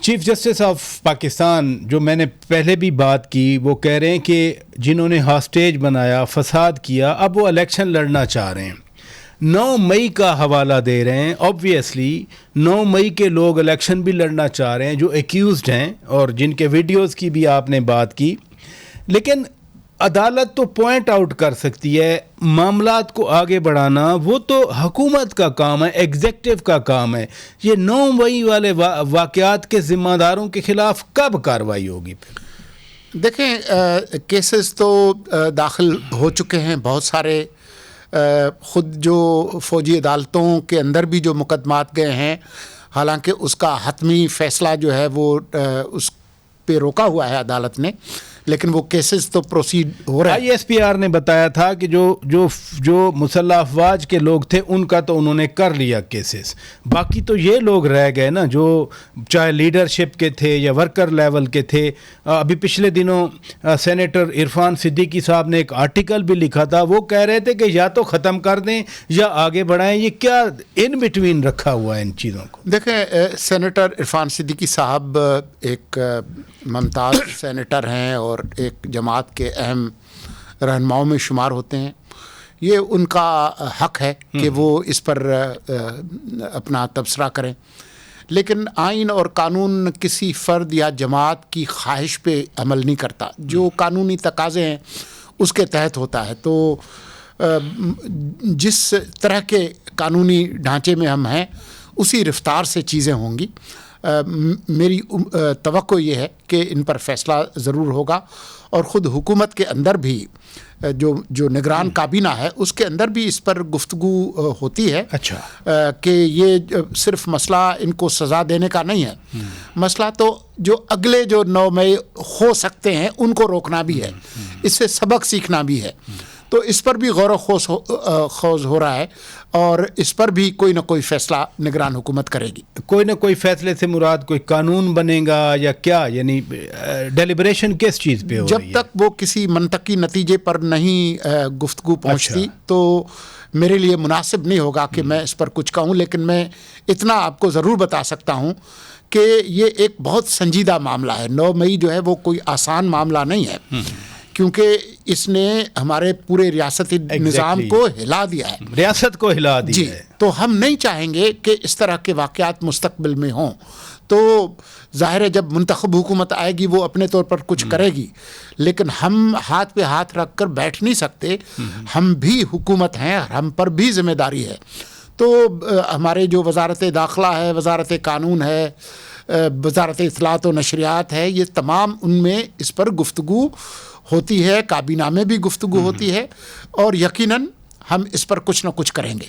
Chief justice of Pakistan جو میں نے پہلے بھی بات کی وہ کہہ رہے ہیں کہ جنہوں نے ہاسٹیج بنایا فساد کیا اب وہ الیکشن لڑنا چاہ رہے ہیں. 9 مئی کا حوالہ دے رہے ہیں. آبویسلی 9 مئی کے لوگ الیکشن بھی لڑنا چاہ رہے ہیں جو ایکیوزڈ ہیں اور جن کے ویڈیوز کی بھی آپ نے بات کی. لیکن عدالت تو پوائنٹ آؤٹ کر سکتی ہے, معاملات کو آگے بڑھانا وہ تو حکومت کا کام ہے, ایگزیکٹو کا کام ہے. یہ 9 مئی والے واقعات کے ذمہ داروں کے خلاف کب کارروائی ہوگی؟ دیکھیں کیسز تو داخل ہو چکے ہیں بہت سارے. خود جو فوجی عدالتوں کے اندر بھی جو مقدمات گئے ہیں, حالانکہ اس کا حتمی فیصلہ جو ہے وہ اس پہ روکا ہوا ہے عدالت نے, لیکن وہ کیسز تو پروسیڈ ہو رہے ہیں. ISPR نے بتایا تھا کہ جو مسلح افواج کے لوگ تھے ان کا تو انہوں نے کر لیا کیسز, باقی تو یہ لوگ رہ گئے نا جو چاہے لیڈرشپ کے تھے یا ورکر لیول کے تھے. ابھی پچھلے دنوں سینیٹر عرفان صدیقی صاحب نے ایک آرٹیکل بھی لکھا تھا, وہ کہہ رہے تھے کہ یا تو ختم کر دیں یا آگے بڑھائیں. یہ کیا ان بٹوین رکھا ہوا ہے ان چیزوں کو؟ دیکھیں سینیٹر عرفان صدیقی صاحب ایک ممتاز سینیٹر ہیں اور ایک جماعت کے اہم رہنماؤں میں شمار ہوتے ہیں. یہ ان کا حق ہے کہ وہ اس پر اپنا تبصرہ کریں, لیکن آئین اور قانون کسی فرد یا جماعت کی خواہش پہ عمل نہیں کرتا. جو قانونی تقاضے ہیں اس کے تحت ہوتا ہے. تو جس طرح کے قانونی ڈھانچے میں ہم ہیں اسی رفتار سے چیزیں ہوں گی. میری توقع یہ ہے کہ ان پر فیصلہ ضرور ہوگا, اور خود حکومت کے اندر بھی جو نگران کابینہ ہے اس کے اندر بھی اس پر گفتگو ہوتی ہے. اچھا. کہ یہ صرف مسئلہ ان کو سزا دینے کا نہیں ہے, مسئلہ تو جو اگلے جو 9 مئی ہو سکتے ہیں ان کو روکنا بھی ہے, اس سے سبق سیکھنا بھی ہے. تو اس پر بھی غور و خوض ہو رہا ہے, اور اس پر بھی کوئی نہ کوئی فیصلہ نگران حکومت کرے گی. کوئی نہ کوئی فیصلے سے مراد کوئی قانون بنے گا یا کیا؟ یعنی ڈیلیبریشن کس چیز پہ ہو رہی ہے؟ جب تک وہ کسی منطقی نتیجے پر نہیں گفتگو پہنچتی تو میرے لیے مناسب نہیں ہوگا کہ میں اس پر کچھ کہوں. لیکن میں اتنا آپ کو ضرور بتا سکتا ہوں کہ یہ ایک بہت سنجیدہ معاملہ ہے. 9 مئی جو ہے وہ کوئی آسان معاملہ نہیں ہے, کیونکہ اس نے ہمارے پورے ریاستی نظام کو ہلا دیا ہے, ریاست کو ہلا دیا ہے. تو ہم نہیں چاہیں گے کہ اس طرح کے واقعات مستقبل میں ہوں. تو ظاہر ہے جب منتخب حکومت آئے گی وہ اپنے طور پر کچھ کرے گی, لیکن ہم ہاتھ پہ ہاتھ رکھ کر بیٹھ نہیں سکتے. ہم بھی حکومت ہیں, ہم پر بھی ذمہ داری ہے. تو ہمارے جو وزارت داخلہ ہے, وزارت قانون ہے, وزارت اطلاعات و نشریات ہے, یہ تمام ان میں اس پر گفتگو ہوتی ہے, کابینہ میں بھی گفتگو ہوتی ہے, اور یقیناً ہم اس پر کچھ نہ کچھ کریں گے.